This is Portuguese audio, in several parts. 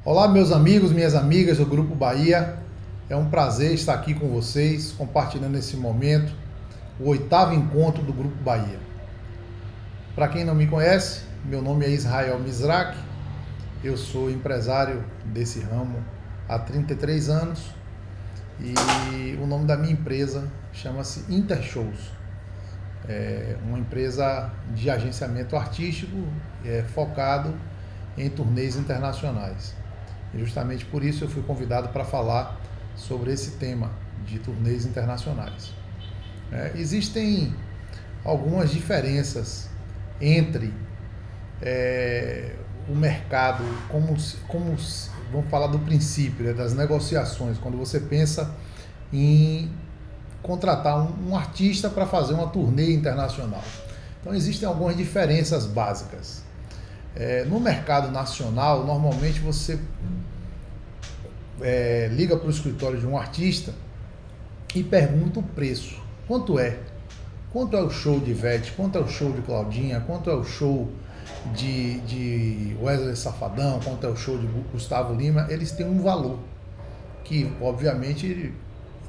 Olá, meus amigos, minhas amigas do Grupo Bahia. É um prazer estar aqui com vocês, compartilhando nesse momento o 8º encontro do Grupo Bahia. Para quem não me conhece, meu nome é Israel Mizrak, eu sou empresário desse ramo há 33 anos e o nome da minha empresa chama-se Intershows. É uma empresa de agenciamento artístico focado em turnês internacionais. E justamente por isso eu fui convidado para falar sobre esse tema de turnês internacionais. Existem algumas diferenças entre o mercado, vamos falar do princípio, das negociações, quando você pensa em contratar um artista para fazer uma turnê internacional. Então existem algumas diferenças básicas. No mercado nacional, normalmente você liga para o escritório de um artista e pergunta o preço. Quanto é? Quanto é o show de Ivete? Quanto é o show de Claudinha? Quanto é o show de Wesley Safadão? Quanto é o show de Gustavo Lima? Eles têm um valor que, obviamente,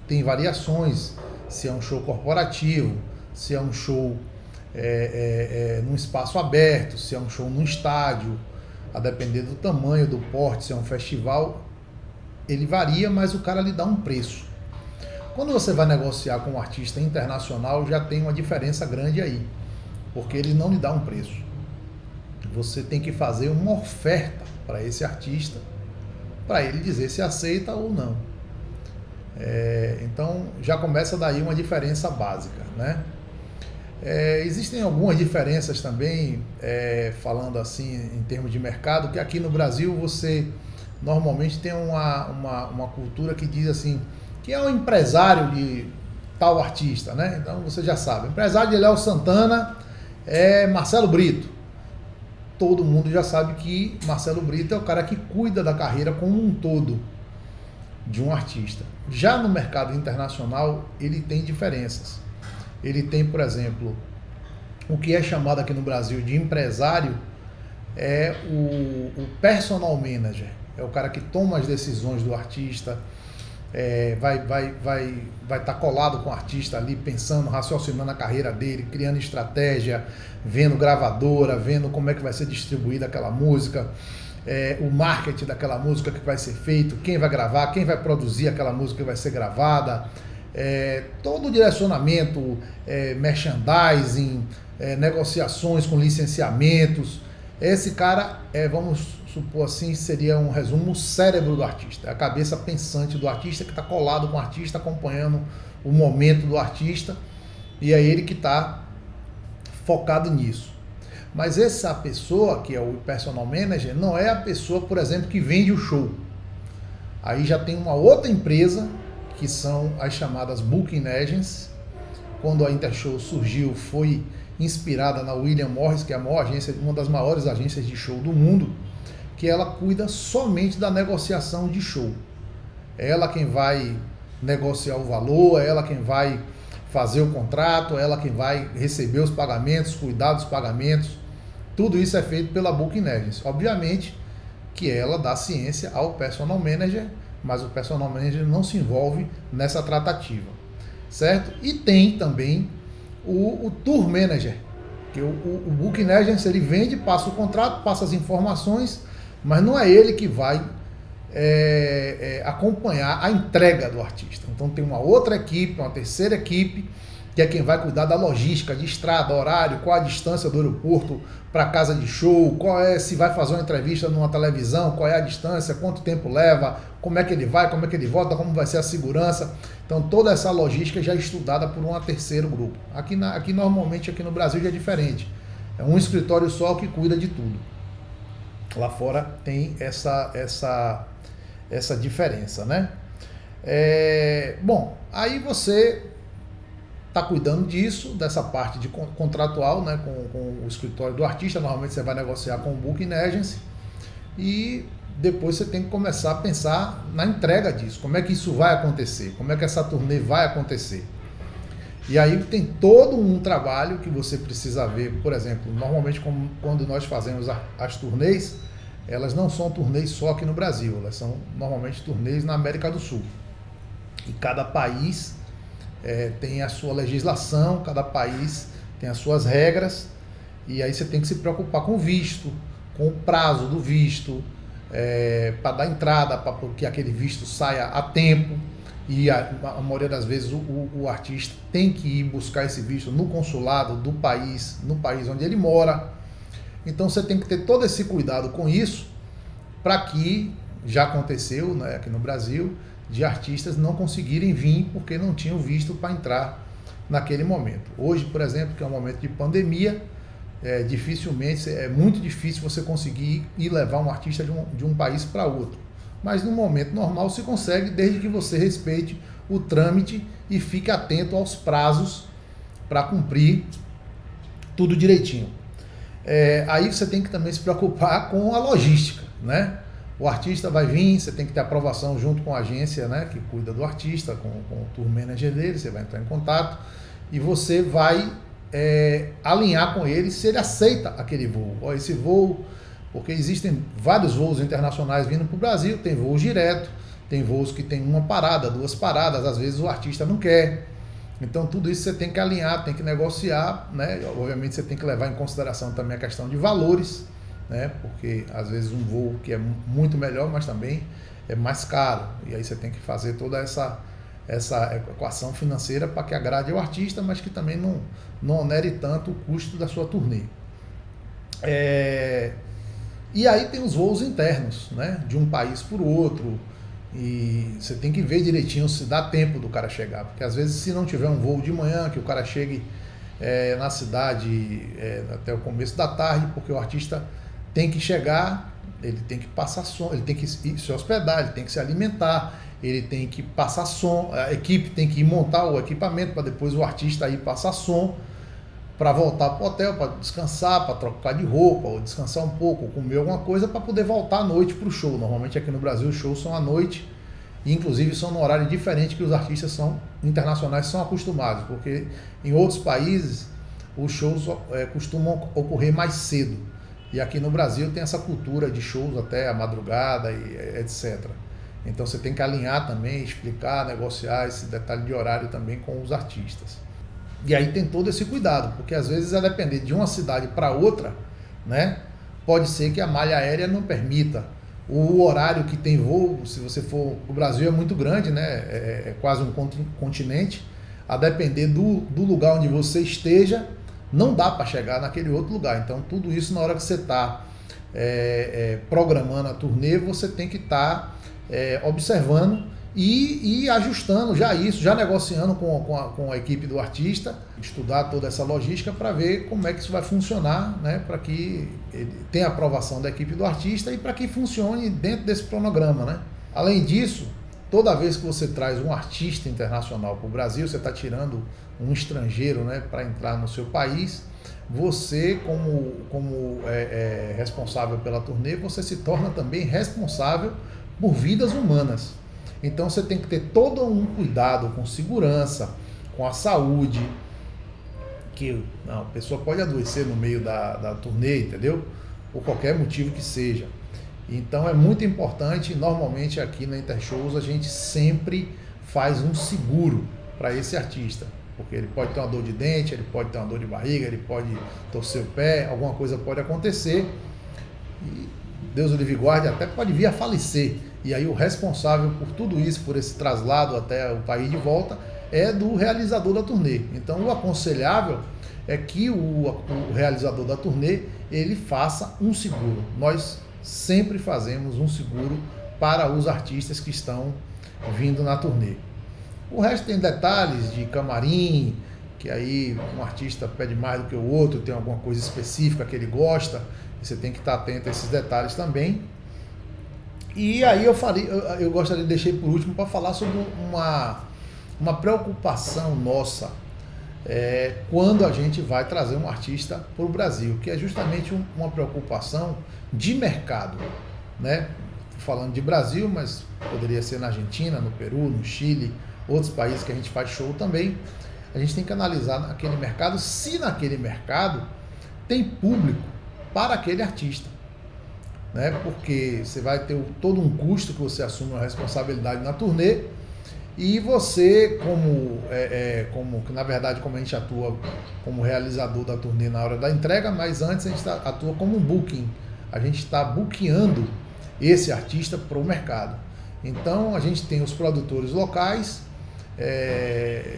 tem variações. Se é um show corporativo, se é um show num espaço aberto, se é um show num estádio, a depender do tamanho, do porte, se é um festival, ele varia, mas o cara lhe dá um preço. Quando você vai negociar com um artista internacional, já tem uma diferença grande aí, porque ele não lhe dá um preço. Você tem que fazer uma oferta para esse artista, para ele dizer se aceita ou não. Então já começa daí uma diferença básica, né? Existem algumas diferenças também, falando assim em termos de mercado, que aqui no Brasil você normalmente tem uma cultura que diz assim, que é um empresário de tal artista, né? Então você já sabe, o empresário de Léo Santana é Marcelo Brito. Todo mundo já sabe que Marcelo Brito é o cara que cuida da carreira como um todo de um artista. Já no mercado internacional, ele tem diferenças. Ele tem, por exemplo, o que é chamado aqui no Brasil de empresário, é o personal manager. É o cara que toma as decisões do artista, vai estar colado com o artista ali, pensando, raciocinando a carreira dele, criando estratégia, vendo gravadora, vendo como é que vai ser distribuída aquela música, o marketing daquela música que vai ser feito, quem vai gravar, quem vai produzir aquela música que vai ser gravada, todo o direcionamento, merchandising, negociações com licenciamentos. Esse cara, vamos supor assim, seria um resumo, o cérebro do artista, a cabeça pensante do artista, que está colado com o artista, acompanhando o momento do artista, e é ele que está focado nisso. Mas essa pessoa, que é o personal manager, não é a pessoa, por exemplo, que vende o show. Aí já tem uma outra empresa, que são as chamadas Booking Agents. Quando a Intershow surgiu, foi inspirada na William Morris, que é a maior agência, uma das maiores agências de show do mundo, que ela cuida somente da negociação de show. É ela quem vai negociar o valor, é ela quem vai fazer o contrato, é ela quem vai receber os pagamentos, cuidar dos pagamentos. Tudo isso é feito pela Booking Agents. Obviamente que ela dá ciência ao personal manager, mas o personal manager não se envolve nessa tratativa, certo? E tem também o tour manager, que o Booking Agent, ele vende, passa o contrato, passa as informações, mas não é ele que vai acompanhar a entrega do artista. Então tem uma outra equipe, uma terceira equipe, que é quem vai cuidar da logística, de estrada, horário, qual a distância do aeroporto para a casa de show, se vai fazer uma entrevista numa televisão, qual é a distância, quanto tempo leva, como é que ele vai, como é que ele volta, como vai ser a segurança. Então toda essa logística já é estudada por um terceiro grupo. Aqui normalmente aqui no Brasil já é diferente. É um escritório só que cuida de tudo. Lá fora tem essa diferença, né? Bom, aí você está cuidando disso, dessa parte de contratual, né, com o escritório do artista. Normalmente você vai negociar com o Booking Agency e depois você tem que começar a pensar na entrega disso. Como é que isso vai acontecer? Como é que essa turnê vai acontecer? E aí tem todo um trabalho que você precisa ver. Por exemplo, normalmente quando nós fazemos as turnês, elas não são turnês só aqui no Brasil, elas são normalmente turnês na América do Sul. E cada país tem a sua legislação, cada país tem as suas regras, e aí você tem que se preocupar com o visto, com o prazo do visto, para dar entrada, para que aquele visto saia a tempo, e a maioria das vezes o artista tem que ir buscar esse visto no consulado do país, no país onde ele mora. Então você tem que ter todo esse cuidado com isso, para que, já aconteceu, né, aqui no Brasil, de artistas não conseguirem vir porque não tinham visto para entrar naquele momento. Hoje, por exemplo, que é um momento de pandemia, dificilmente, é muito difícil você conseguir ir levar um artista de um país para outro. Mas no momento normal se consegue, desde que você respeite o trâmite e fique atento aos prazos para cumprir tudo direitinho. Aí você tem que também se preocupar com a logística, né? O artista vai vir, você tem que ter aprovação junto com a agência, né, que cuida do artista, com o tour manager dele, você vai entrar em contato e você vai alinhar com ele se ele aceita aquele voo. Esse voo, porque existem vários voos internacionais vindo para o Brasil, tem voos direto, tem voos que tem uma parada, 2 paradas, às vezes o artista não quer. Então tudo isso você tem que alinhar, tem que negociar, né? Obviamente você tem que levar em consideração também a questão de valores, né? Porque às vezes um voo que é muito melhor, mas também é mais caro, e aí você tem que fazer toda essa equação financeira para que agrade o artista, mas que também não onere tanto o custo da sua turnê. E aí tem os voos internos, né, de um país para o outro, e você tem que ver direitinho se dá tempo do cara chegar, porque às vezes se não tiver um voo de manhã, que o cara chegue na cidade até o começo da tarde, porque o artista tem que chegar, ele tem que passar som, ele tem que se hospedar, ele tem que se alimentar, ele tem que passar som, a equipe tem que ir montar o equipamento para depois o artista ir passar som, para voltar para o hotel, para descansar, para trocar de roupa, ou descansar um pouco, ou comer alguma coisa, para poder voltar à noite para o show. Normalmente aqui no Brasil os shows são à noite, e inclusive são no horário diferente que os artistas internacionais são acostumados, porque em outros países os shows costumam ocorrer mais cedo. E aqui no Brasil tem essa cultura de shows até a madrugada, e etc. Então você tem que alinhar também, explicar, negociar esse detalhe de horário também com os artistas. E aí tem todo esse cuidado, porque às vezes, a depender de uma cidade para outra, né, pode ser que a malha aérea não permita. O horário que tem voo, se você for... O Brasil é muito grande, né, é quase um continente. A depender do lugar onde você esteja, não dá para chegar naquele outro lugar. Então tudo isso, na hora que você está programando a turnê, você tem que estar observando e ajustando já negociando com a equipe do artista, estudar toda essa logística para ver como é que isso vai funcionar, né, para que ele tenha a aprovação da equipe do artista e para que funcione dentro desse cronograma, né? Além disso, toda vez que você traz um artista internacional para o Brasil, você está tirando um estrangeiro, né, para entrar no seu país, você, como responsável pela turnê, você se torna também responsável por vidas humanas. Então você tem que ter todo um cuidado com segurança, com a saúde, que a pessoa pode adoecer no meio da turnê, entendeu? Por qualquer motivo que seja. Então é muito importante, normalmente aqui na Intershows a gente sempre faz um seguro para esse artista, porque ele pode ter uma dor de dente, ele pode ter uma dor de barriga, ele pode torcer o pé, alguma coisa pode acontecer, e Deus o livre guarde, até pode vir a falecer. E aí o responsável por tudo isso, por esse traslado até o país de volta, é do realizador da turnê. Então o aconselhável é que o realizador da turnê, ele faça um seguro. Nós sempre fazemos um seguro para os artistas que estão vindo na turnê. O resto tem detalhes de camarim, que aí um artista pede mais do que o outro, tem alguma coisa específica que ele gosta, e você tem que estar atento a esses detalhes também. E aí eu gostaria de deixar por último para falar sobre uma preocupação nossa quando a gente vai trazer um artista para o Brasil, que é justamente uma preocupação de mercado, né? Falando de Brasil, mas poderia ser na Argentina, no Peru, no Chile, outros países que a gente faz show também. A gente tem que analisar naquele mercado, se naquele mercado tem público para aquele artista. né? Porque você vai ter todo um custo que você assume uma responsabilidade na turnê, e você, como na verdade, como a gente atua como realizador da turnê na hora da entrega, mas antes a gente atua como um booking. A gente está bookeando esse artista para o mercado. Então a gente tem os produtores locais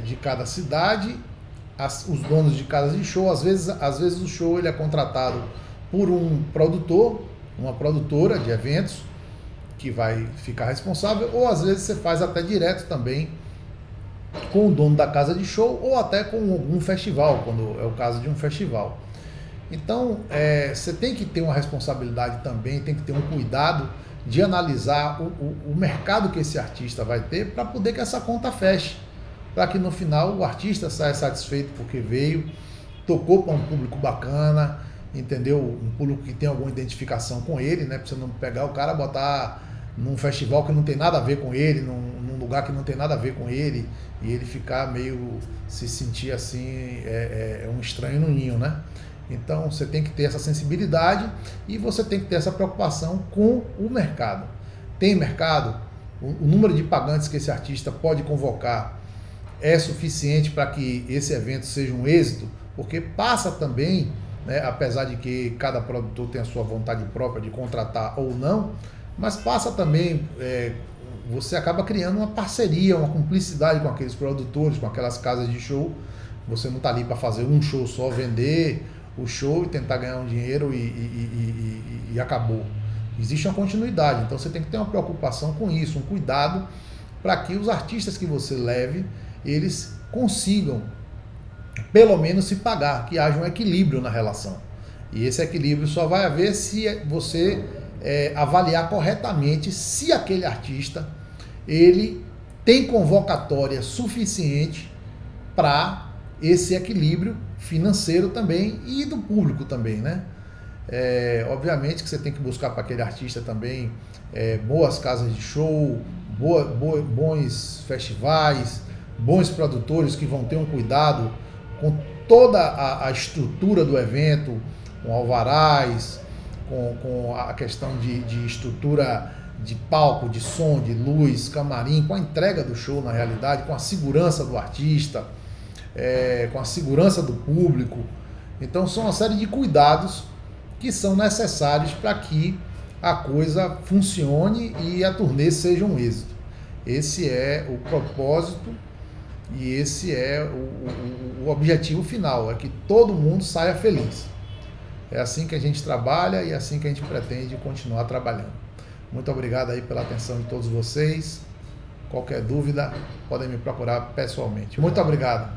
de cada cidade, os donos de casas de show. Às vezes o show ele é contratado por um produtor, uma produtora de eventos, que vai ficar responsável, ou às vezes você faz até direto também com o dono da casa de show, ou até com um festival, quando é o caso de um festival. Então, você tem que ter uma responsabilidade também, tem que ter um cuidado de analisar o mercado que esse artista vai ter, para poder que essa conta feche, para que no final o artista saia satisfeito porque veio, tocou para um público bacana, entendeu? Um público que tem alguma identificação com ele, né? Para você não pegar o cara, botar num festival que não tem nada a ver com ele, num lugar que não tem nada a ver com ele, e ele ficar meio, se sentir assim, um estranho no ninho, né? Então você tem que ter essa sensibilidade, e você tem que ter essa preocupação com o mercado. Tem mercado? O número de pagantes que esse artista pode convocar é suficiente para que esse evento seja um êxito? Porque passa também, né, apesar de que cada produtor tem a sua vontade própria de contratar ou não, mas passa também, você acaba criando uma parceria, uma cumplicidade com aqueles produtores, com aquelas casas de show. Você não está ali para fazer um show só, vender o show e tentar ganhar um dinheiro e acabou. Existe uma continuidade, então você tem que ter uma preocupação com isso, um cuidado, para que os artistas que você leve, eles consigam pelo menos se pagar, que haja um equilíbrio na relação. E esse equilíbrio só vai haver se você avaliar corretamente se aquele artista ele tem convocatória suficiente para esse equilíbrio financeiro também e do público também, né? Obviamente que você tem que buscar para aquele artista também boas casas de show, bons festivais, bons produtores que vão ter um cuidado com toda a estrutura do evento, com alvarás, com a questão de estrutura de palco, de som, de luz, camarim, com a entrega do show na realidade, com a segurança do artista, com a segurança do público. Então são uma série de cuidados que são necessários para que a coisa funcione e a turnê seja um êxito. Esse é o propósito e esse é o objetivo final, é que todo mundo saia feliz. É assim que a gente trabalha e é assim que a gente pretende continuar trabalhando. Muito obrigado aí pela atenção de todos vocês. Qualquer dúvida, podem me procurar pessoalmente. Muito obrigado.